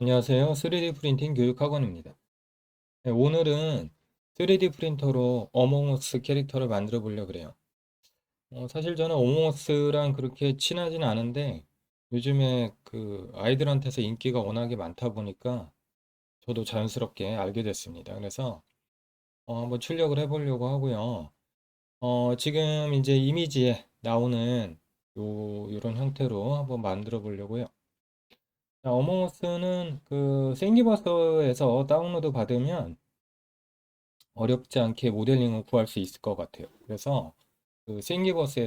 안녕하세요. 3D 프린팅 교육학원입니다. 네, 오늘은 3D 프린터로 어몽어스 캐릭터를 만들어 보려고 그래요. 사실 저는 어몽어스랑 그렇게 친하진 않은데 요즘에 그 아이들한테서 인기가 워낙에 많다 보니까 저도 자연스럽게 알게 됐습니다. 그래서 한번 출력을 해보려고 하고요. 지금 이제 이미지에 나오는 요런 형태로 한번 만들어 보려고요. 자, 어몽어스는 그 생기버스에서 다운로드 받으면 어렵지 않게 모델링을 구할 수 있을 것 같아요. 그래서 그 싱기버스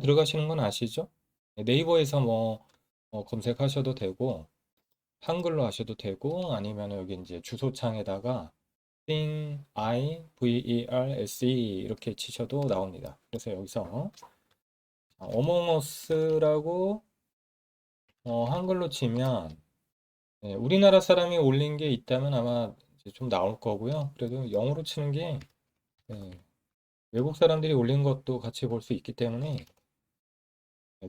들어가시는 건 아시죠? 네, 네이버에서 뭐 검색하셔도 되고 한글로 하셔도 되고 아니면 여기 이제 주소창에다가 VersE 이렇게 치셔도 나옵니다. 그래서 여기서 어몽어스라고 한글로 치면 우리나라 사람이 올린 게 있다면 아마 이제 좀 나올 거고요. 그래도 영어로 치는 게 네, 외국 사람들이 올린 것도 같이 볼 수 있기 때문에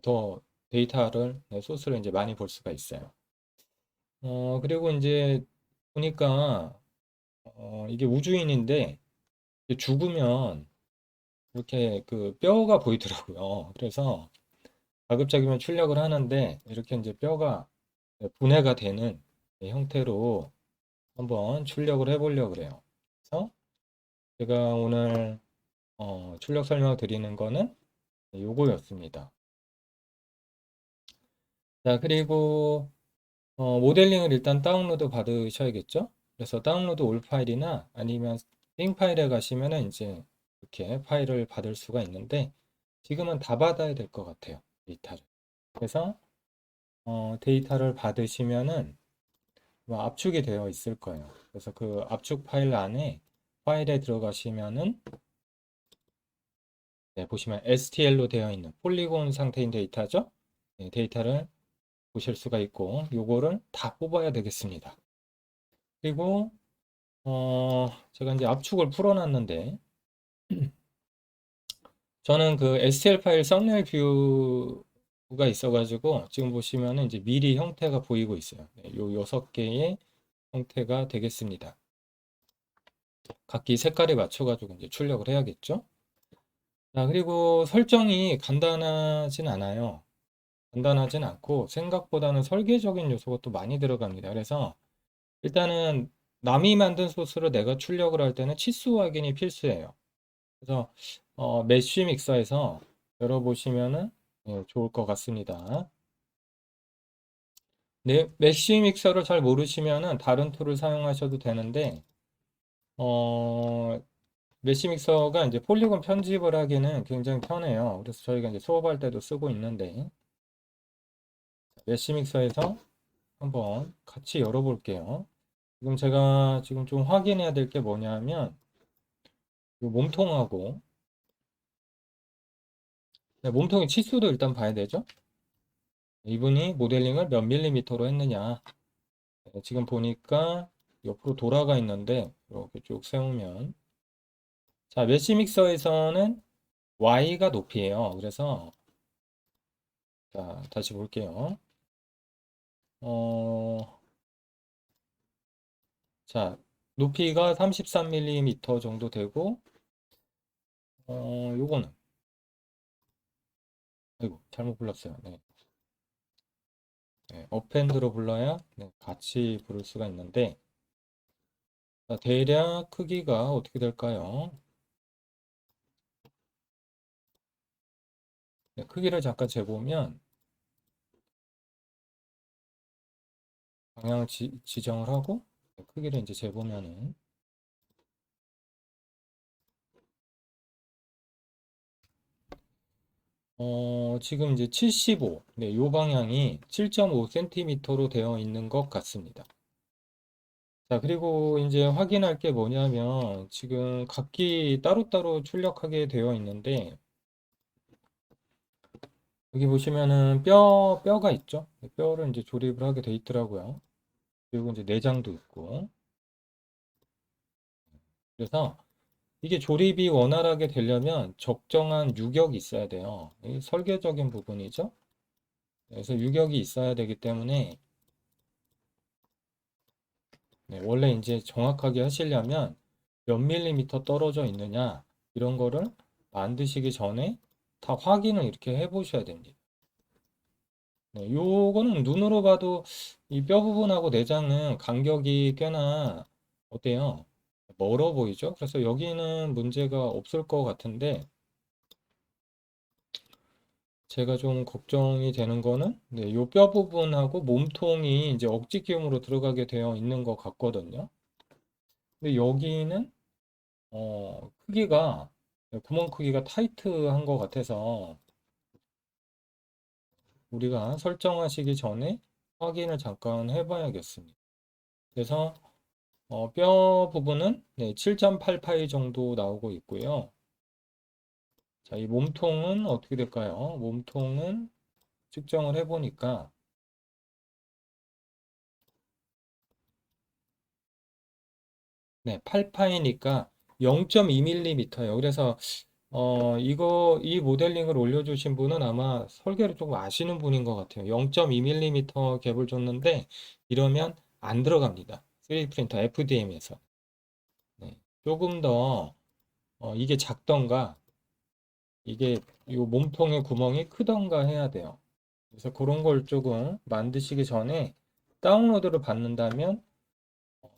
더 데이터를, 소스를 이제 많이 볼 수가 있어요. 그리고 이제 보니까 이게 우주인인데 이제 죽으면 이렇게 그 뼈가 보이더라고요. 그래서 가급적이면 출력을 하는데 이렇게 이제 뼈가 분해가 되는 형태로 한번 출력을 해보려고 그래요. 그래서 제가 오늘 출력 설명 드리는 거는 요거였습니다. 자, 그리고 모델링을 일단 다운로드 받으셔야겠죠? 그래서 다운로드 올 파일이나 아니면 띵 파일에 가시면은 이제 이렇게 파일을 받을 수가 있는데 지금은 다 받아야 될 것 같아요. 데이터를. 그래서 데이터를 받으시면은 뭐 압축이 되어 있을 거예요. 그래서 그 압축 파일 안에 파일에 들어가시면은 네, 보시면 STL로 되어 있는 폴리곤 상태인 데이터죠? 네, 데이터를 보실 수가 있고 요거를 다 뽑아야 되겠습니다. 그리고 제가 이제 압축을 풀어놨는데 저는 그 STL 파일 썸네일 뷰가 있어가지고 지금 보시면은 이제 미리 형태가 보이고 있어요. 네, 요 6개의 형태가 되겠습니다. 각기 색깔에 맞춰가지고 이제 출력을 해야겠죠? 자, 그리고 설정이 간단하진 않아요. 간단하진 않고 생각보다는 설계적인 요소가 또 많이 들어갑니다. 그래서 일단은 남이 만든 소스로 내가 출력을 할 때는 치수 확인이 필수예요. 그래서 메쉬 믹서에서 열어보시면은 좋을 것 같습니다. 네, 메쉬 믹서를 잘 모르시면은 다른 툴을 사용하셔도 되는데 어, 메쉬 믹서가 이제 폴리곤 편집을 하기는 굉장히 편해요. 그래서 저희가 이제 수업할 때도 쓰고 있는데 메쉬 믹서에서 한번 같이 열어볼게요. 지금 제가 지금 좀 확인해야 될 게 뭐냐면 이 몸통하고 네, 몸통의 치수도 일단 봐야 되죠. 이분이 모델링을 몇 밀리미터로 했느냐. 지금 보니까 옆으로 돌아가 있는데 이렇게 쭉 세우면 자, 메쉬 믹서에서는 Y가 높이에요. 그래서 자, 다시 볼게요. 어, 자, 높이가 33mm 정도 되고 요거는 아이고 잘못 불렀어요. 네. 네, 업핸드로 불러야 네, 같이 부를 수가 있는데 자, 대략 크기가 어떻게 될까요? 네, 크기를 잠깐 재보면 방향을 지정을 하고 네, 크기를 이제 재보면은 지금 이제 75, 네, 요 방향이 7.5cm로 되어 있는 것 같습니다. 자, 그리고 이제 확인할 게 뭐냐면 지금 각기 따로따로 출력하게 되어 있는데 여기 보시면은 뼈가 있죠? 뼈를 이제 조립을 하게 돼 있더라고요. 그리고 이제 내장도 있고. 그래서 이게 조립이 원활하게 되려면 적정한 유격이 있어야 돼요. 이 설계적인 부분이죠. 그래서 유격이 있어야 되기 때문에 원래 이제 정확하게 하시려면 몇 밀리미터 떨어져 있느냐 이런 거를 만드시기 전에 다 확인을 이렇게 해 보셔야 됩니다. 요거는 눈으로 봐도 이 뼈 부분하고 내장은 간격이 꽤나 어때요? 멀어 보이죠? 그래서 여기는 문제가 없을 것 같은데 제가 좀 걱정이 되는 거는 요 뼈 부분하고 몸통이 이제 억지 기움으로 들어가게 되어 있는 것 같거든요. 근데 여기는 크기가 구멍 크기가 타이트한 것 같아서 우리가 설정하시기 전에 확인을 잠깐 해봐야겠습니다. 그래서 뼈 부분은 7.8파이 정도 나오고 있고요. 자, 이 몸통은 어떻게 될까요? 몸통은 측정을 해보니까 8파이니까 0.2mm예요. 그래서 이 모델링을 올려주신 분은 아마 설계를 조금 아시는 분인 것 같아요. 0.2mm 갭을 줬는데 이러면 안 들어갑니다. 3D 프린터 FDM에서. 조금 더 이게 작던가 이게 요 몸통의 구멍이 크던가 해야 돼요. 그래서 그런 걸 조금 만드시기 전에 다운로드를 받는다면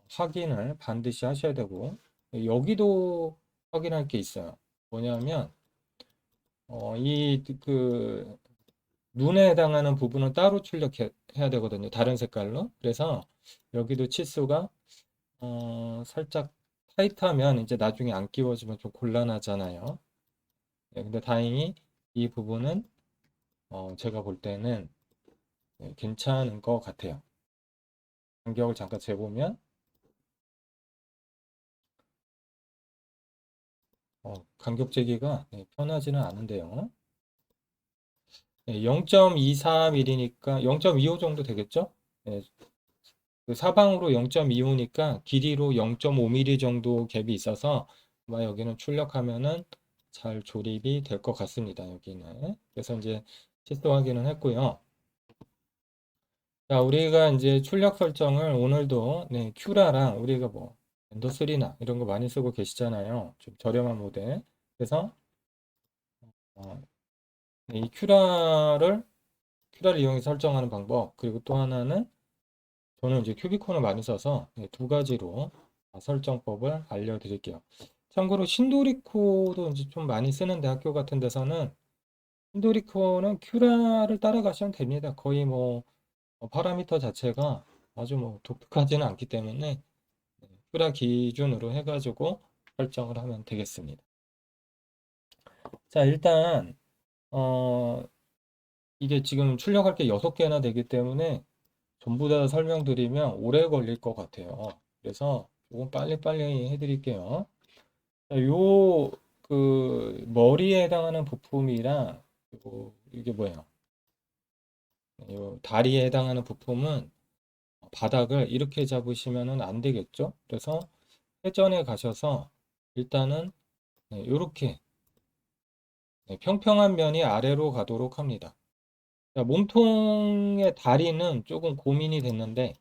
확인을 반드시 하셔야 되고 여기도 확인할 게 있어요. 뭐냐면 그 눈에 해당하는 부분은 따로 출력해야 되거든요. 다른 색깔로. 그래서 여기도 치수가 살짝 타이트하면 이제 나중에 안 끼워지면 좀 곤란하잖아요. 근데 다행히 이 부분은 제가 볼 때는 괜찮은 것 같아요. 간격을 잠깐 재보면 간격 재기가 편하지는 않은데요. 0.24mm니까 0.25 정도 되겠죠? 네, 그 사방으로 0.25니까 길이로 0.5mm 정도 갭이 있어서 아마 여기는 출력하면은 잘 조립이 될 것 같습니다. 여기는. 그래서 이제 시도 확인을 했고요. 자, 우리가 이제 출력 설정을 오늘도 큐라랑 우리가 뭐 엔더3나 이런 거 많이 쓰고 계시잖아요. 좀 저렴한 모델. 그래서 어, 이 큐라를 이용해서 설정하는 방법, 그리고 또 하나는 저는 이제 큐비콘을 많이 써서 두 가지로 설정법을 알려드릴게요. 참고로 신도리코도 이제 좀 많이 쓰는데 학교 같은 데서는 신도리코는 큐라를 따라가시면 됩니다. 거의 뭐 파라미터 자체가 아주 뭐 독특하지는 않기 때문에 큐라 기준으로 해가지고 설정을 하면 되겠습니다. 자, 일단 어, 이게 지금 출력할 게 6개나 되기 때문에 전부 다 설명드리면 오래 걸릴 것 같아요. 그래서 조금 빨리빨리 해드릴게요. 자, 머리에 해당하는 부품이랑, 그리고 이게 뭐예요? 요 다리에 해당하는 부품은 바닥을 이렇게 잡으시면은 안 되겠죠? 그래서 회전에 가셔서 일단은 이렇게 평평한 면이 아래로 가도록 합니다. 자, 몸통의 다리는 조금 고민이 됐는데,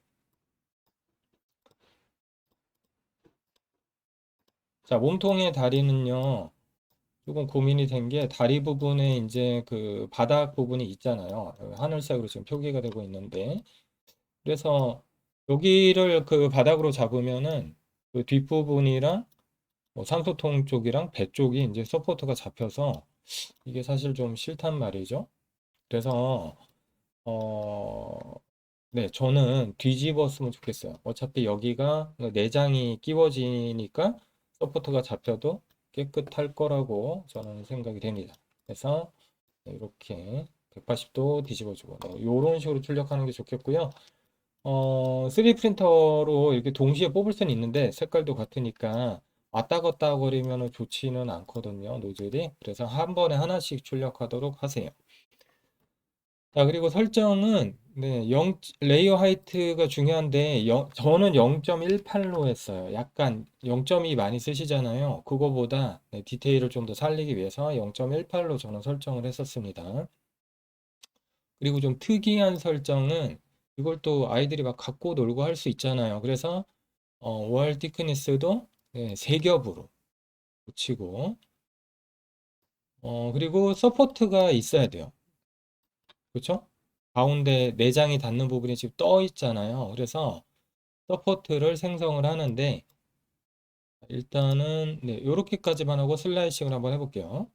자, 몸통의 다리는요, 조금 고민이 된 게 다리 부분에 이제 그 바닥 부분이 있잖아요. 하늘색으로 지금 표기가 되고 있는데, 그래서 여기를 그 바닥으로 잡으면은 그 뒷부분이랑 뭐 산소통 쪽이랑 배 쪽이 이제 서포트가 잡혀서 이게 사실 좀 싫단 말이죠. 그래서 어, 저는 뒤집었으면 좋겠어요. 어차피 여기가 내장이 끼워지니까 서포트가 잡혀도 깨끗할 거라고 저는 생각이 됩니다. 그래서 이렇게 180도 뒤집어주고 이런 식으로 출력하는 게 좋겠고요. 3D 프린터로 이렇게 동시에 뽑을 수는 있는데 색깔도 같으니까 왔다 갔다 거리면 좋지는 않거든요, 노즐이. 그래서 한 번에 하나씩 출력하도록 하세요. 자, 그리고 설정은 레이어 하이트가 중요한데 저는 0.18로 했어요. 약간 0.2 많이 쓰시잖아요. 그거보다 디테일을 좀 더 살리기 위해서 0.18로 저는 설정을 했었습니다. 그리고 좀 특이한 설정은 이걸 또 아이들이 막 갖고 놀고 할 수 있잖아요. 그래서 월 티크니스도 3겹으로 붙이고, 그리고 서포트가 있어야 돼요. 그렇죠? 가운데 내장이 닿는 부분이 지금 떠 있잖아요. 그래서 서포트를 생성을 하는데, 일단은 이렇게까지만 하고 슬라이싱을 한번 해볼게요.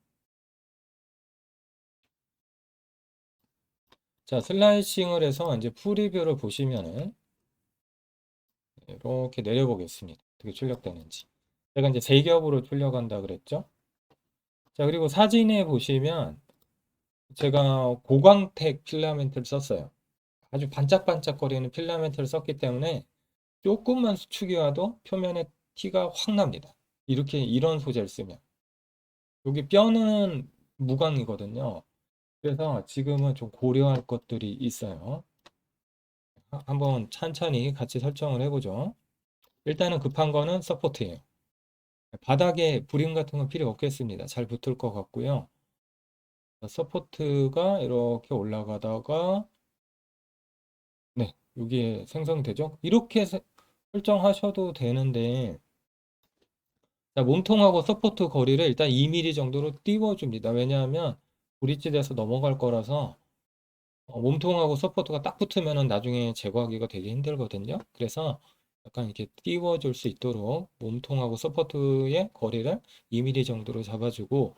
자, 슬라이싱을 해서 이제 프리뷰를 보시면은 이렇게 내려보겠습니다. 어떻게 출력되는지. 제가 이제 3겹으로 출력한다 그랬죠? 자, 그리고 사진에 보시면 제가 고광택 필라멘트를 썼어요. 아주 반짝반짝거리는 필라멘트를 썼기 때문에 조금만 수축이 와도 표면에 티가 확 납니다. 이렇게 이런 소재를 쓰면. 여기 뼈는 무광이거든요. 그래서 지금은 좀 고려할 것들이 있어요. 한번 천천히 같이 설정을 해보죠. 일단은 급한 거는 서포트예요. 바닥에 브림 같은 건 필요 없겠습니다. 잘 붙을 것 같고요. 서포트가 이렇게 올라가다가 여기에 생성되죠. 이렇게 설정하셔도 되는데, 자, 몸통하고 서포트 거리를 일단 2mm 정도로 띄워줍니다. 왜냐하면 브릿지돼서 넘어갈 거라서 몸통하고 서포트가 딱 붙으면 나중에 제거하기가 되게 힘들거든요. 그래서 약간 이렇게 띄워줄 수 있도록 몸통하고 서포트의 거리를 2mm 정도로 잡아주고,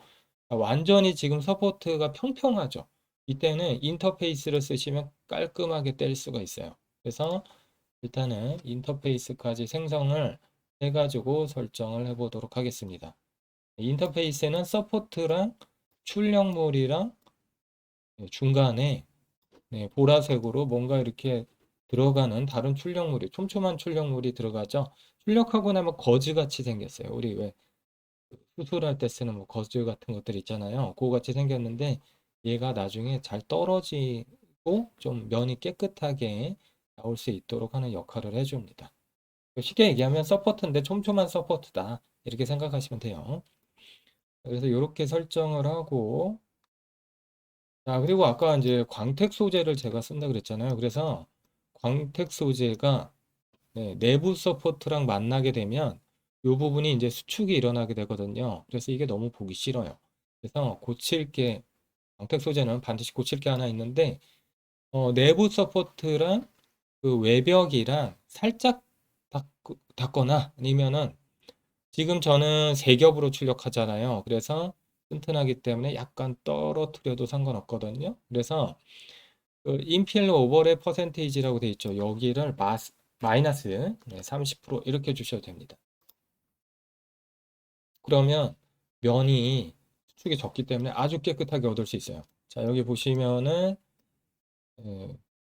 완전히 지금 서포트가 평평하죠. 이때는 인터페이스를 쓰시면 깔끔하게 뗄 수가 있어요. 그래서 일단은 인터페이스까지 생성을 해가지고 설정을 해보도록 하겠습니다. 인터페이스에는 서포트랑 출력물이랑 중간에 보라색으로 뭔가 이렇게 들어가는 다른 출력물이, 촘촘한 출력물이 들어가죠. 출력하고 나면 거즈같이 생겼어요. 우리 왜 수술할 때 쓰는 뭐 거즈 같은 것들 있잖아요. 그거 같이 생겼는데 얘가 나중에 잘 떨어지고 좀 면이 깨끗하게 나올 수 있도록 하는 역할을 해줍니다. 쉽게 얘기하면 서포트인데 촘촘한 서포트다. 이렇게 생각하시면 돼요. 그래서 이렇게 설정을 하고, 자, 그리고 아까 이제 광택 소재를 제가 쓴다 그랬잖아요. 그래서 광택 소재가 내부 서포트랑 만나게 되면 이 부분이 이제 수축이 일어나게 되거든요. 그래서 이게 너무 보기 싫어요. 그래서 고칠 게, 광택 소재는 반드시 고칠 게 하나 있는데, 내부 서포트랑 그 외벽이랑 살짝 닿거나 아니면은 지금 저는 3겹으로 출력하잖아요. 그래서 튼튼하기 때문에 약간 떨어뜨려도 상관없거든요. 그래서 그 인필 오버랩 퍼센테이지라고 되어 있죠. 여기를 마이너스 30% 이렇게 주셔도 됩니다. 그러면 면이 수축이 적기 때문에 아주 깨끗하게 얻을 수 있어요. 자, 여기 보시면은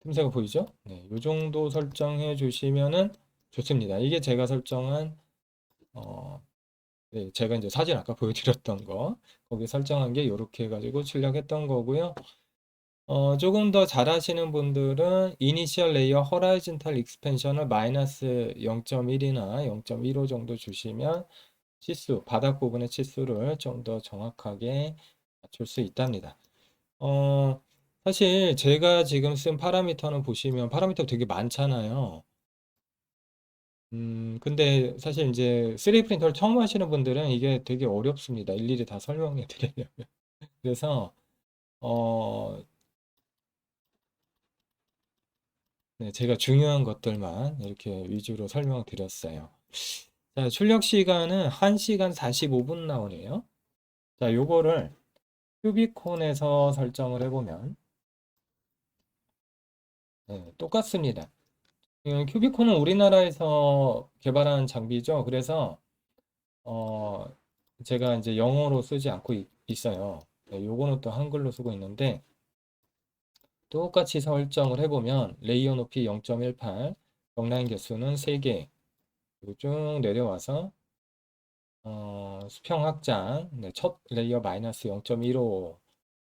틈새가 보이죠? 이 정도 설정해 주시면은 좋습니다. 이게 제가 설정한 어, 제가 이제 사진 아까 보여드렸던 거 거기 설정한 게 이렇게 해가지고 출력했던 거고요. 조금 더 잘하시는 분들은 이니셜 레이어 허라이즌탈 익스펜션을 마이너스 0.1이나 0.15 정도 주시면 치수, 바닥 부분의 치수를 좀 더 정확하게 맞출 수 있답니다. 어, 사실 제가 지금 쓴 파라미터는 보시면 파라미터 되게 많잖아요. 근데 사실 이제 3D 프린터를 처음 하시는 분들은 이게 되게 어렵습니다. 일일이 다 설명해 드리려면. 그래서, 어, 제가 중요한 것들만 이렇게 위주로 설명드렸어요. 자, 출력 시간은 1시간 45분 나오네요. 자, 요거를 큐비콘에서 설정을 해보면, 똑같습니다. 큐비콘은 우리나라에서 개발한 장비죠. 그래서, 어, 제가 이제 영어로 쓰지 않고 있어요. 요거는 또 한글로 쓰고 있는데, 똑같이 설정을 해보면 레이어 높이 0.18, 벽라인 개수는 3개, 그리고 쭉 내려와서 수평 확장, 첫 레이어 마이너스 0.15,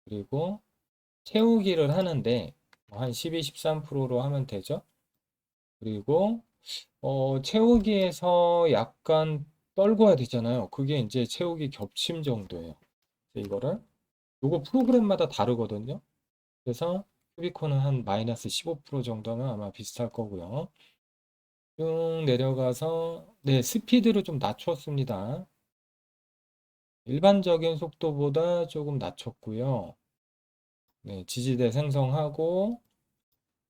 그리고 채우기를 하는데 한 12, 13%로 하면 되죠. 그리고 채우기에서 약간 떨궈야 되잖아요. 그게 이제 채우기 겹침 정도예요. 이거를 요거 프로그램마다 다르거든요. 그래서 큐비콘은 한 마이너스 15% 정도면 아마 비슷할 거고요. 쭉 내려가서 네, 스피드를 좀 낮췄습니다. 일반적인 속도보다 조금 낮췄고요. 네, 지지대 생성하고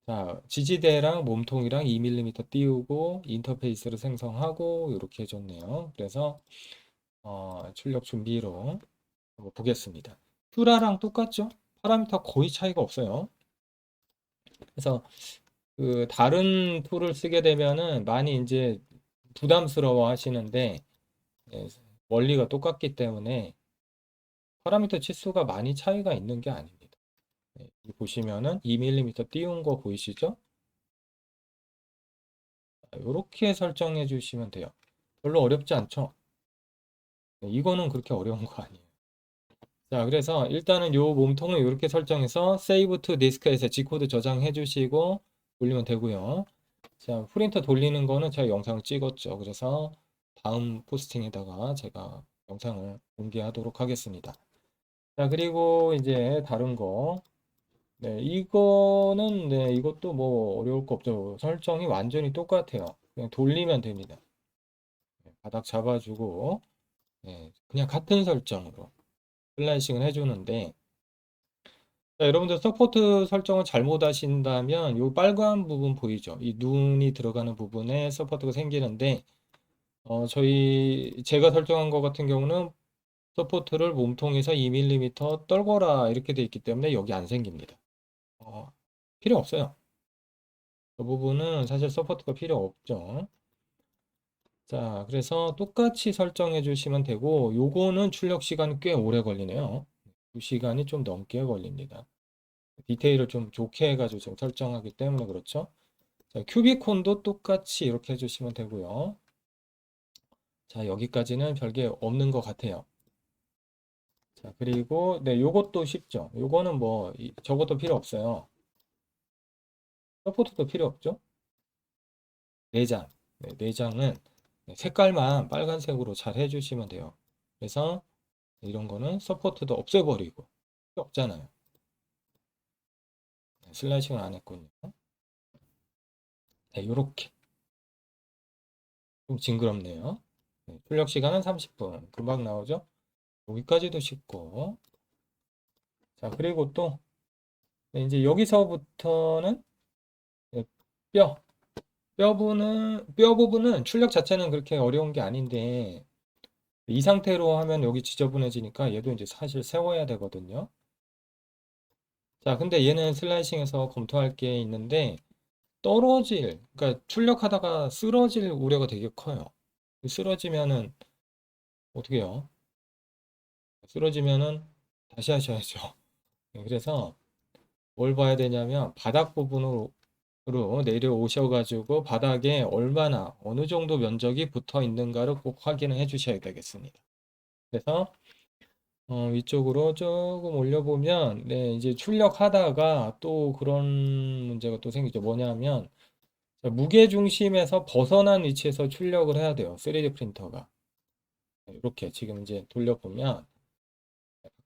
자, 지지대랑 몸통이랑 2mm 띄우고 인터페이스를 생성하고 이렇게 해줬네요. 그래서 출력 준비로 한번 보겠습니다. 퓨라랑 똑같죠? 파라미터 거의 차이가 없어요. 그래서 그 다른 툴을 쓰게 되면은 많이 이제 부담스러워 하시는데 예, 원리가 똑같기 때문에 파라미터 치수가 많이 차이가 있는 게 아닙니다. 예, 이 보시면은 2mm 띄운 거 보이시죠? 이렇게 설정해 주시면 돼요. 별로 어렵지 않죠? 네, 이거는 그렇게 어려운 거 아니에요. 자, 그래서 일단은 요 몸통을 이렇게 설정해서 Save to Disk에서 G코드 저장해 주시고 돌리면 되고요. 자, 프린터 돌리는 거는 제가 영상을 찍었죠. 그래서 다음 포스팅에다가 제가 영상을 공개하도록 하겠습니다. 자, 그리고 이제 다른 거. 네, 이거는, 네, 이것도 뭐 어려울 거 없죠. 설정이 완전히 똑같아요. 그냥 돌리면 됩니다. 네, 바닥 잡아주고, 네, 그냥 같은 설정으로 슬라이싱을 해주는데, 자, 여러분들 서포트 설정을 잘못 하신다면, 이 빨간 부분 보이죠? 이 눈이 들어가는 부분에 서포트가 생기는데, 제가 설정한 것 같은 경우는 서포트를 몸통에서 2mm 떨궈라 이렇게 돼 있기 때문에 여기 안 생깁니다. 필요 없어요. 그 부분은 사실 서포트가 필요 없죠. 자, 그래서 똑같이 설정해 주시면 되고, 요거는 출력 시간이 꽤 오래 걸리네요. 2시간이 좀 넘게 걸립니다. 디테일을 좀 좋게 해가지고 지금 설정하기 때문에 그렇죠. 자, 큐비콘도 똑같이 이렇게 해주시면 되고요. 자, 여기까지는 별게 없는 것 같아요. 자, 그리고, 네, 요것도 쉽죠. 요거는 뭐, 저것도 필요 없어요. 서포트도 필요 없죠. 내장. 네, 내장은 색깔만 빨간색으로 잘 해주시면 돼요. 그래서 이런 거는 서포트도 없애버리고 필요 없잖아요. 네, 슬라이싱을 안 했군요. 네, 요렇게 좀 징그럽네요. 네, 출력 시간은 30분 금방 나오죠. 여기까지도 쉽고 자 그리고 또 네, 이제 여기서부터는 네, 뼈 뼈 부분은 출력 자체는 그렇게 어려운 게 아닌데 이 상태로 하면 여기 지저분해지니까 얘도 이제 사실 세워야 되거든요. 자 근데 얘는 슬라이싱에서 검토할 게 있는데 그러니까 출력하다가 쓰러질 우려가 되게 커요. 쓰러지면은 어떻게 해요? 쓰러지면은 다시 하셔야죠. 네, 그래서 뭘 봐야 되냐면 바닥 부분으로 내려오셔가지고 바닥에 얼마나 어느 정도 면적이 붙어 있는가를 꼭 확인을 해 주셔야 되겠습니다. 그래서 위쪽으로 조금 올려보면 네, 이제 출력하다가 또 그런 문제가 또 생기죠. 뭐냐면 자, 무게 중심에서 벗어난 위치에서 출력을 해야 돼요. 3D 프린터가. 이렇게 지금 이제 돌려보면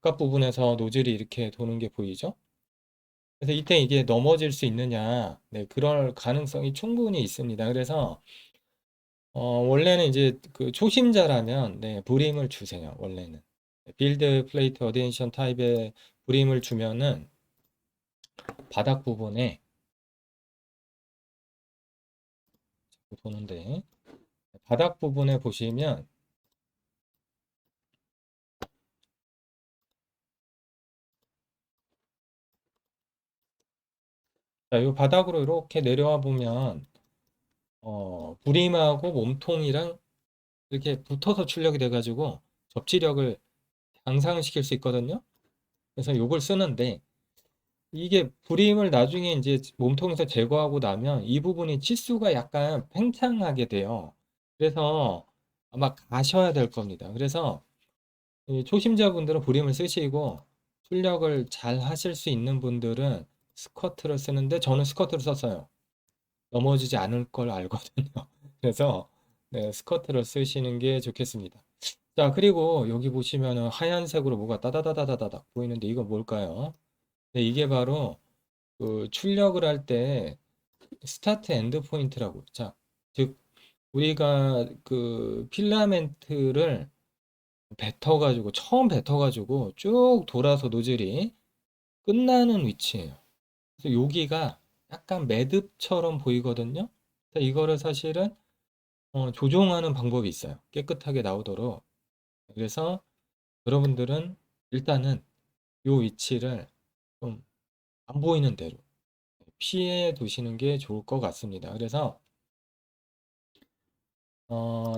바깥 부분에서 노즐이 이렇게 도는 게 보이죠? 그래서 이때 이게 넘어질 수 있느냐? 네, 그럴 가능성이 충분히 있습니다. 그래서 원래는 이제 그 초심자라면 네, 브림을 주세요. 원래는 빌드 플레이트 어디션 타입의 브림을 주면은 바닥 부분에 도는데 바닥 부분에 보시면 자, 이 바닥으로 이렇게 내려와 보면 부림하고 몸통이랑 이렇게 붙어서 출력이 돼가지고 접지력을 향상시킬 수 있거든요. 그래서 이걸 쓰는데 이게 부림을 나중에 이제 몸통에서 제거하고 나면 이 부분이 치수가 약간 팽창하게 돼요. 그래서 아마 가셔야 될 겁니다. 그래서 이 초심자분들은 부림을 쓰시고 출력을 잘 하실 수 있는 분들은 스커트를 쓰는데 저는 스커트를 썼어요. 넘어지지 않을 걸 알거든요. 그래서 네, 스커트를 쓰시는 게 좋겠습니다. 자, 그리고 여기 보시면은 하얀색으로 뭐가 따다다다다닥 보이는데 이건 뭘까요? 네, 이게 바로 그 출력을 할 때 스타트 엔드 포인트라고. 자, 즉 우리가 그 필라멘트를 뱉어가지고 처음 뱉어가지고 쭉 돌아서 노즐이 끝나는 위치예요. 그래서 여기가 약간 매듭처럼 보이거든요. 그래서 이거를 사실은 조종하는 방법이 있어요. 깨끗하게 나오도록. 그래서 여러분들은 일단은 이 위치를 좀 안 보이는 대로 피해 두시는 게 좋을 것 같습니다. 그래서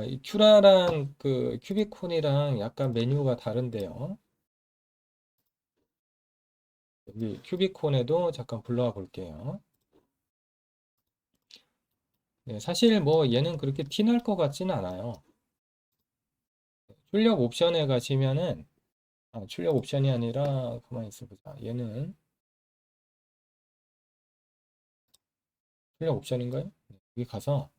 이 큐라랑 그 큐비콘이랑 약간 메뉴가 다른데요. 여기 큐비콘에도 잠깐 불러와 볼게요. 네, 사실 뭐 얘는 그렇게 티날 것 같지는 않아요. 출력 옵션에 가시면은 출력 옵션이 아니라 가만히 있어보자. 얘는 출력 옵션인가요? 네, 여기 가서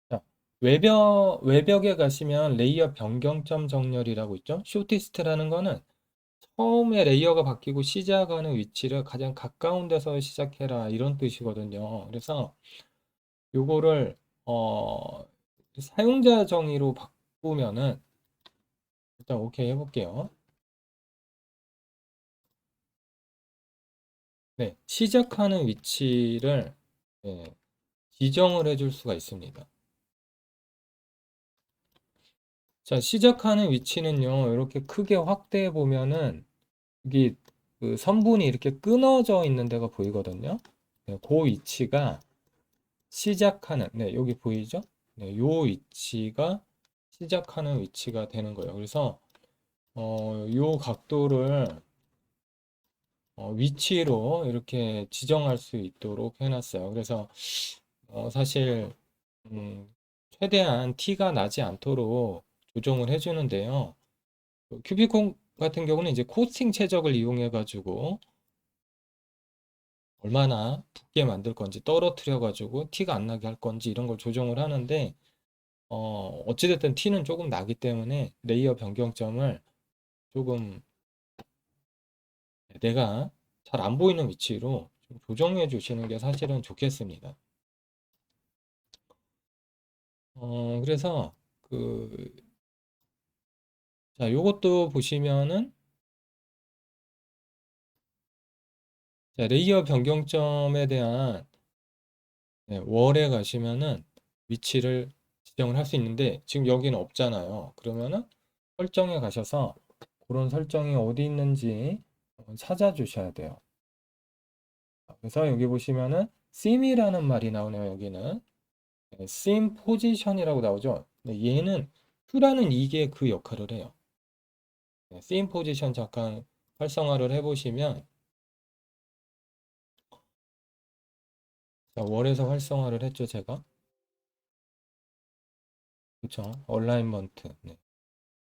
자, 외벽에 가시면 레이어 변경점 정렬이라고 있죠. 쇼티스트라는 거는 처음에 레이어가 바뀌고 시작하는 위치를 가장 가까운 데서 시작해라 이런 뜻이거든요. 그래서 요거를 사용자 정의로 바꾸면은 일단 오케이 해볼게요. 네, 시작하는 위치를 네, 지정을 해줄 수가 있습니다. 자, 시작하는 위치는요, 이렇게 크게 확대해 보면은 여기 그 선분이 이렇게 끊어져 있는 데가 보이거든요. 네, 그 위치가 시작하는, 네, 여기 보이죠? 네, 요 위치가 시작하는 위치가 되는 거예요. 그래서 요 각도를 위치로 이렇게 지정할 수 있도록 해놨어요. 그래서 사실 최대한 티가 나지 않도록 조정을 해주는데요. 큐비콘 같은 경우는 이제 코스팅 최적을 이용해 가지고 얼마나 붓게 만들 건지 떨어뜨려 가지고 티가 안 나게 할 건지 이런 걸 조정을 하는데 어찌됐든 티는 조금 나기 때문에 레이어 변경점을 조금 내가 잘 안 보이는 위치로 좀 조정해 주시는 게 사실은 좋겠습니다. 그래서 그, 자, 요것도 보시면은 자, 레이어 변경점에 대한 네, 월에 가시면은 위치를 지정을 할 수 있는데 지금 여기는 없잖아요. 그러면은 설정에 가셔서 그런 설정이 어디 있는지 한번 찾아주셔야 돼요. 그래서 여기 보시면은 sim이라는 말이 나오네요. 여기는 네, sim 포지션이라고 나오죠. 네, 얘는 Q라는 이게 그 역할을 해요. 네, sim 포지션 잠깐 활성화를 해보시면 자, 월에서 활성화를 했죠, 제가. 그쵸? 얼라이먼트, 네,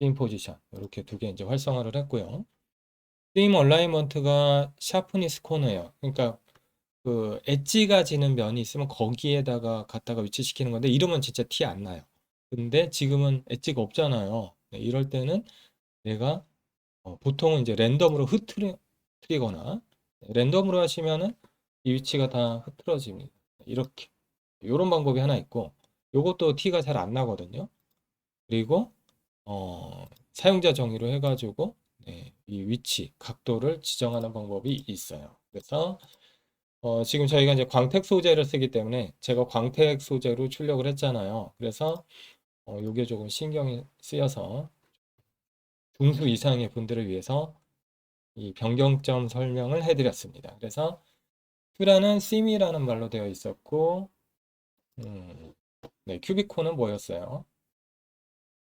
sim 포지션 이렇게 두 개 이제 활성화를 했고요. 게임 얼라이먼트가 샤프니스 코너예요. 그러니까 그 엣지가 지는 면이 있으면 거기에다가 갖다가 위치시키는 건데 이러면 진짜 티 안 나요. 근데 지금은 엣지가 없잖아요. 네, 이럴 때는 내가 보통은 이제 랜덤으로 흐트리거나 랜덤으로 하시면은 이 위치가 다 흐트러집니다. 이렇게 이런 방법이 하나 있고 요것도 티가 잘 안 나거든요. 그리고 사용자 정의로 해가지고 네, 이 위치, 각도를 지정하는 방법이 있어요. 그래서 지금 저희가 이제 광택 소재를 쓰기 때문에 제가 광택 소재로 출력을 했잖아요. 그래서 요게 조금 신경이 쓰여서 중수 이상의 분들을 위해서 이 변경점 설명을 해드렸습니다. 그래서 큐라는 sim이라는 말로 되어 있었고 음, 네, 큐비콘은 뭐였어요?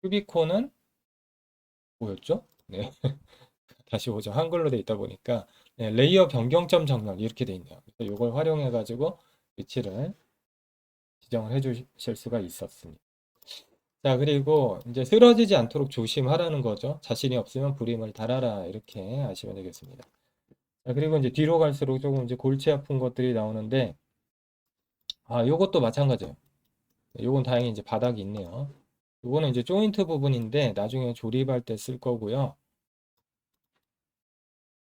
큐비콘은 뭐였죠? 네. 다시 보죠. 한글로 돼 있다 보니까 네, 레이어 변경점 정렬 이렇게 돼 있네요. 그래서 이걸 활용해 가지고 위치를 지정을 해 주실 수가 있었습니다. 자, 그리고 이제 쓰러지지 않도록 조심하라는 거죠. 자신이 없으면 불임을 달아라 이렇게 하시면 되겠습니다. 자, 그리고 이제 뒤로 갈수록 조금 이제 골치 아픈 것들이 나오는데 요것도 마찬가지예요. 요건 다행히 이제 바닥이 있네요. 요거는 이제 조인트 부분인데 나중에 조립할 때 쓸 거고요.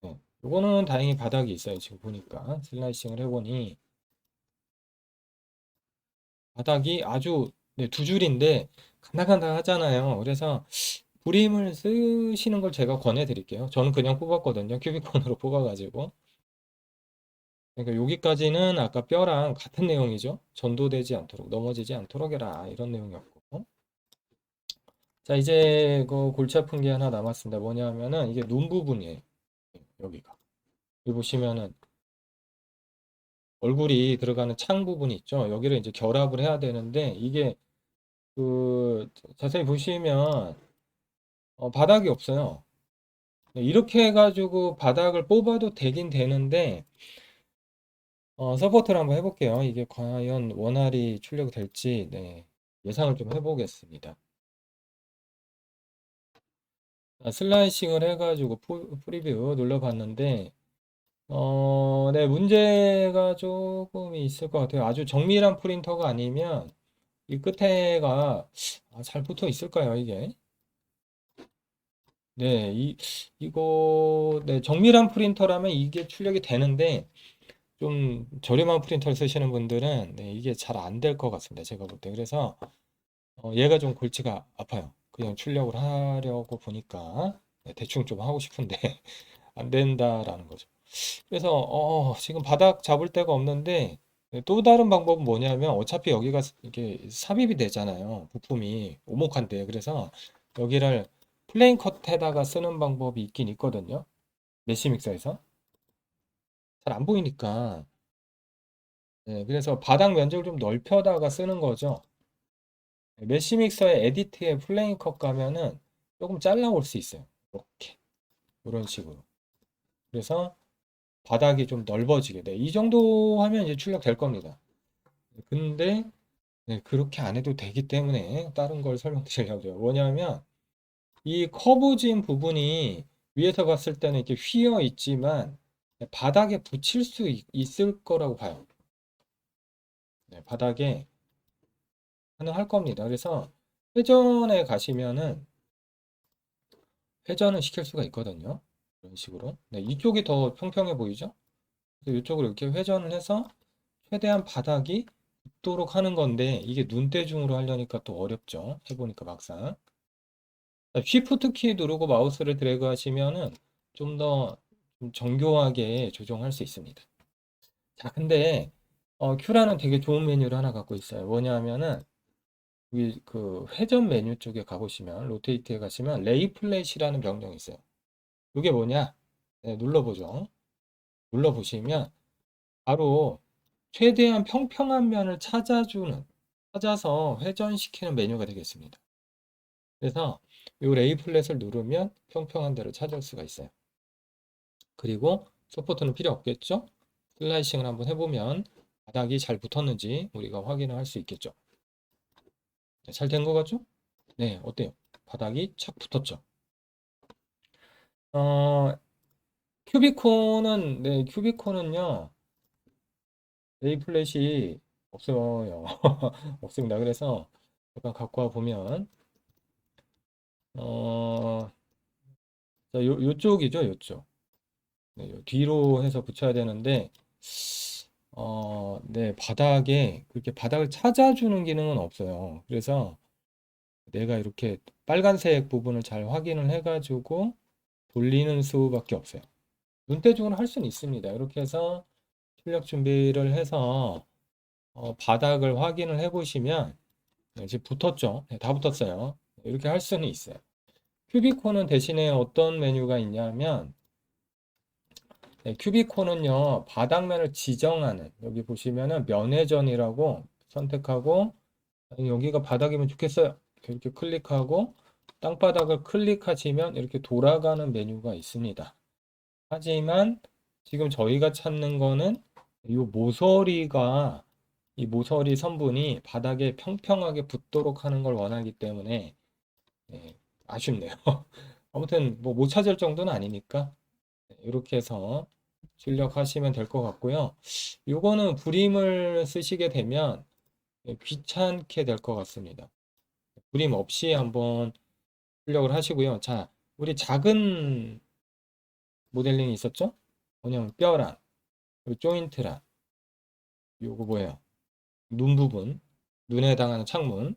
네. 요거는 다행히 바닥이 있어요. 지금 보니까 슬라이싱을 해보니 바닥이 아주 네, 두 줄인데 간당간당 하잖아요. 그래서 브림을 쓰시는 걸 제가 권해드릴게요. 저는 그냥 뽑았거든요. 큐비콘으로 뽑아가지고. 그러니까 여기까지는 아까 뼈랑 같은 내용이죠. 전도되지 않도록, 넘어지지 않도록 해라. 이런 내용이었고. 자, 이제 그 골치 아픈 게 하나 남았습니다. 뭐냐면은 이게 눈 부분이에요. 여기가. 여기 보시면은 얼굴이 들어가는 창 부분이 있죠. 여기를 이제 결합을 해야 되는데 이게 그 자세히 보시면 바닥이 없어요. 네, 이렇게 해가지고 바닥을 뽑아도 되긴 되는데 서포트를 한번 해볼게요. 이게 과연 원활히 출력이 될지 네, 예상을 좀 해보겠습니다. 슬라이싱을 해가지고 프리뷰 눌러봤는데 네, 문제가 조금 있을 것 같아요. 아주 정밀한 프린터가 아니면 이 끝에가 잘 붙어 있을까요, 이게? 네, 이거, 네, 정밀한 프린터라면 이게 출력이 되는데, 좀 저렴한 프린터를 쓰시는 분들은, 네, 이게 잘 안 될 것 같습니다. 제가 볼 때. 그래서, 얘가 좀 골치가 아파요. 그냥 출력을 하려고 보니까, 네, 대충 좀 하고 싶은데, 안 된다라는 거죠. 그래서, 지금 바닥 잡을 데가 없는데, 네, 또 다른 방법은 뭐냐면, 어차피 여기가 이게 삽입이 되잖아요. 부품이 오목한데. 그래서, 여기를 플레인 컷에다가 쓰는 방법이 있긴 있거든요. 메시 믹서에서. 잘 안 보이니까. 네, 그래서 바닥 면적을 좀 넓혀다가 쓰는 거죠. 메시 믹서의 에디트에 플레인 컷 가면은 조금 잘라올 수 있어요. 이렇게. 이런 식으로. 그래서 바닥이 좀 넓어지게 돼. 이 정도 하면 이제 출력 될 겁니다. 근데 네, 그렇게 안 해도 되기 때문에 다른 걸 설명드리려고요. 뭐냐면 이 커브진 부분이 위에서 봤을 때는 이렇게 휘어 있지만 바닥에 붙일 수 있을 거라고 봐요. 네, 바닥에 가능할 겁니다. 그래서 회전에 가시면은 회전을 시킬 수가 있거든요. 이런 식으로. 네, 이쪽이 더 평평해 보이죠? 그래서 이쪽으로 이렇게 회전을 해서 최대한 바닥이 붙도록 하는 건데 이게 눈대중으로 하려니까 또 어렵죠. 해보니까 막상. 쉬프트 키 누르고 마우스를 드래그 하시면은 좀 더 정교하게 조정할 수 있습니다. 자, 근데 큐라는 되게 좋은 메뉴를 하나 갖고 있어요. 뭐냐면은 여기 그 회전 메뉴 쪽에 가보시면 로테이트에 가시면 레이 플랫이라는 명령이 있어요. 이게 뭐냐? 네, 눌러보죠. 눌러보시면 바로 최대한 평평한 면을 찾아서 회전시키는 메뉴가 되겠습니다. 그래서 이 레이 플랫을 누르면 평평한 데를 찾을 수가 있어요. 그리고 서포트는 필요 없겠죠? 슬라이싱을 한번 해보면 바닥이 잘 붙었는지 우리가 확인을 할 수 있겠죠. 네, 잘 된 것 같죠? 네, 어때요? 바닥이 착 붙었죠. 어, 네, 큐비콘은요, 레이 플랫이 없어요. 없습니다. 그래서 잠깐 갖고 와 보면, 어, 자, 요쪽이죠, 요쪽. 네, 요 뒤로 해서 붙여야 되는데, 네, 바닥에 그렇게 바닥을 찾아주는 기능은 없어요. 그래서 내가 이렇게 빨간색 부분을 잘 확인을 해가지고 돌리는 수밖에 없어요. 눈대중으로 할 수는 있습니다. 이렇게 해서 출력 준비를 해서 바닥을 확인을 해 보시면 네, 지금 붙었죠. 네, 다 붙었어요. 이렇게 할 수는 있어요. 큐비코는 대신에 어떤 메뉴가 있냐면 네, 큐비코는요 바닥면을 지정하는 여기 보시면은 면회전이라고 선택하고 여기가 바닥이면 좋겠어요. 이렇게 클릭하고 땅바닥을 클릭하시면 이렇게 돌아가는 메뉴가 있습니다. 하지만 지금 저희가 찾는 거는 이 모서리 선분이 바닥에 평평하게 붙도록 하는 걸 원하기 때문에 네, 아쉽네요. 아무튼 뭐 못 찾을 정도는 아니니까 이렇게 해서 출력하시면 될 것 같고요. 요거는 브림을 쓰시게 되면 귀찮게 될 것 같습니다. 브림 없이 한번 출력을 하시고요. 자, 우리 작은 모델링이 있었죠? 뭐냐면 뼈란, 그리고 조인트란, 요거 뭐예요? 눈 부분, 눈에 해당하는 창문.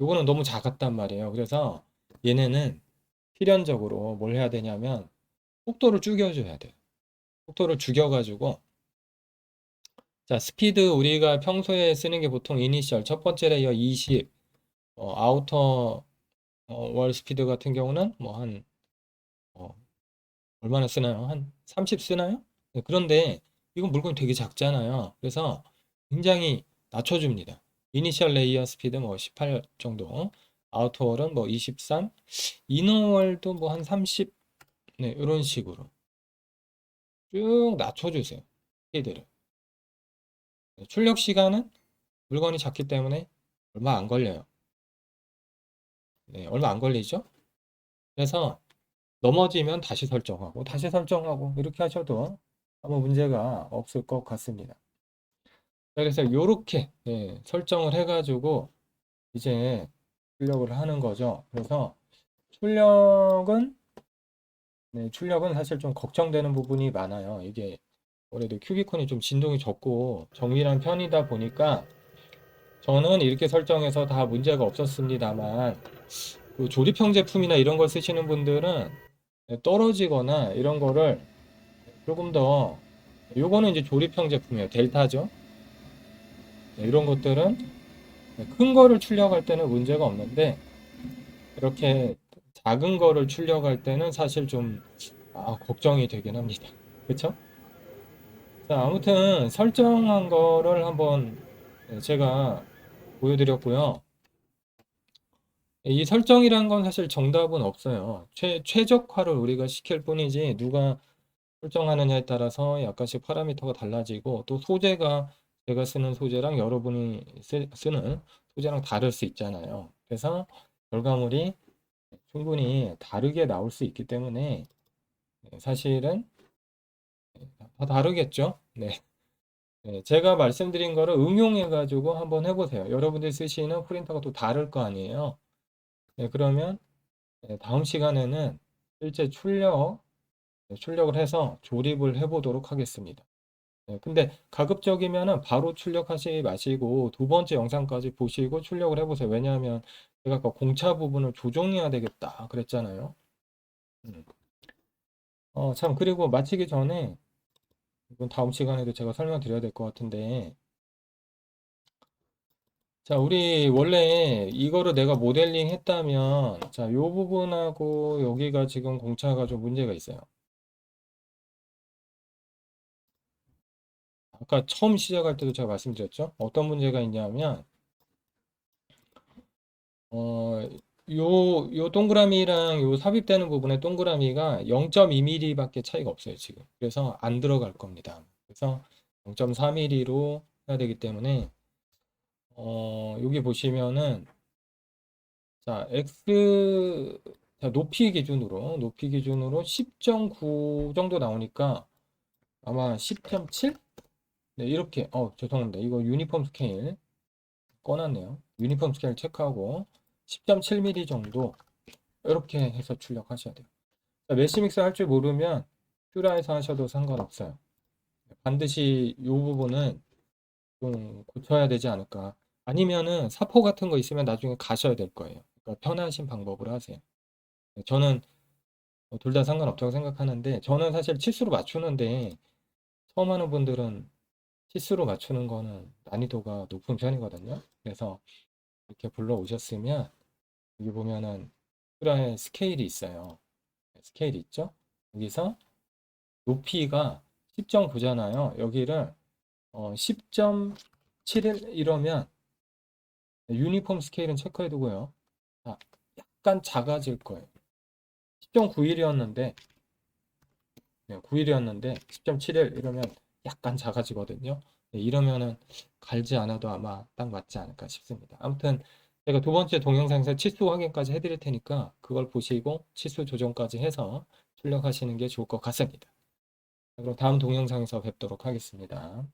요거는 너무 작았단 말이에요. 그래서 얘네는 필연적으로 뭘 해야 되냐면 속도를 죽여줘야 돼요. 속도를 죽여가지고, 자, 스피드 우리가 평소에 쓰는 게 보통 이니셜 첫 번째 레이어 20, 아우터 월 스피드 같은 경우는 뭐 한 얼마나 쓰나요? 한 30 쓰나요? 네, 그런데 이건 물건이 되게 작잖아요. 그래서 굉장히 낮춰줍니다. 이니셜 레이어 스피드 뭐 18 정도, 아우터 월은 뭐 23, 이너 월도 뭐 한 30, 네, 이런 식으로 쭉 낮춰주세요. 스피드를. 네, 출력 시간은 물건이 작기 때문에 얼마 안 걸려요. 네, 얼마 안 걸리죠? 그래서 넘어지면 다시 설정하고 다시 설정하고 이렇게 하셔도 아무 문제가 없을 것 같습니다. 그래서 이렇게 설정을 해가지고 이제 출력을 하는 거죠. 그래서 출력은 출력은 사실 좀 걱정되는 부분이 많아요. 이게 올해도 큐비콘이 좀 진동이 적고 정밀한 편이다 보니까 저는 이렇게 설정해서 다 문제가 없었습니다만 그 조립형 제품이나 이런 걸 쓰시는 분들은 떨어지거나 이런 거를 조금 더, 요거는 이제 조립형 제품이에요. 델타죠. 이런 것들은 큰 거를 출력할 때는 문제가 없는데 이렇게 작은 거를 출력할 때는 사실 좀 걱정이 되긴 합니다. 그쵸? 자, 아무튼 설정한 거를 한번 제가 보여드렸고요. 이 설정이란 건 사실 정답은 없어요. 최적화를 우리가 시킬 뿐이지 누가 설정하느냐에 따라서 약간씩 파라미터가 달라지고 또 소재가 제가 쓰는 소재랑 여러분이 쓰는 소재랑 다를 수 있잖아요. 그래서 결과물이 충분히 다르게 나올 수 있기 때문에 사실은 다 다르겠죠. 네. 제가 말씀드린 거를 응용해 가지고 한번 해보세요. 여러분들이 쓰시는 프린터가 또 다를 거 아니에요. 그러면 다음 시간에는 실제 출력을 해서 조립을 해보도록 하겠습니다. 근데 가급적이면은 바로 출력하지 마시고 두 번째 영상까지 보시고 출력을 해보세요. 왜냐하면 제가 아까 공차 부분을 조정해야 되겠다 그랬잖아요. 음. 참, 그리고 마치기 전에 이건 다음 시간에도 제가 설명드려야 될 것 같은데, 자, 우리 원래 이거를 내가 모델링 했다면, 자, 요 부분하고 여기가 지금 공차가 좀 문제가 있어요. 아까 처음 시작할 때도 제가 말씀드렸죠? 어떤 문제가 있냐면, 어, 요 동그라미랑 요 삽입되는 부분의 동그라미가 0.2mm밖에 차이가 없어요, 지금. 그래서 안 들어갈 겁니다. 그래서 0.4mm로 해야 되기 때문에, 여기 보시면은, 자, 자, 높이 기준으로 10.9 정도 나오니까 아마 10.7? 네, 이렇게, 죄송합니다. 이거 유니폼 스케일 꺼놨네요. 유니폼 스케일 체크하고 10.7mm 정도 이렇게 해서 출력하셔야 돼요. 자, 메시 믹스 할 줄 모르면 큐라에서 하셔도 상관없어요. 반드시 이 부분은 좀 고쳐야 되지 않을까. 아니면은 사포 같은 거 있으면 나중에 가셔야 될 거예요. 그러니까 편하신 방법으로 하세요. 저는 둘 다 상관없다고 생각하는데 저는 사실 치수로 맞추는데 처음 하는 분들은 치수로 맞추는 거는 난이도가 높은 편이거든요. 그래서 이렇게 불러오셨으면 여기 보면은 큐라의 스케일이 있어요. 스케일이 있죠? 여기서 높이가 10.9잖아요. 여기를 10.71 이러면 유니폼 스케일은 체크해 두고요. 약간 작아질 거예요. 10.91이었는데 9일이었는데 10.71 이러면 약간 작아지거든요. 이러면은 갈지 않아도 아마 딱 맞지 않을까 싶습니다. 아무튼 제가 두 번째 동영상에서 치수 확인까지 해드릴 테니까 그걸 보시고 치수 조정까지 해서 출력하시는 게 좋을 것 같습니다. 그럼 다음 동영상에서 뵙도록 하겠습니다.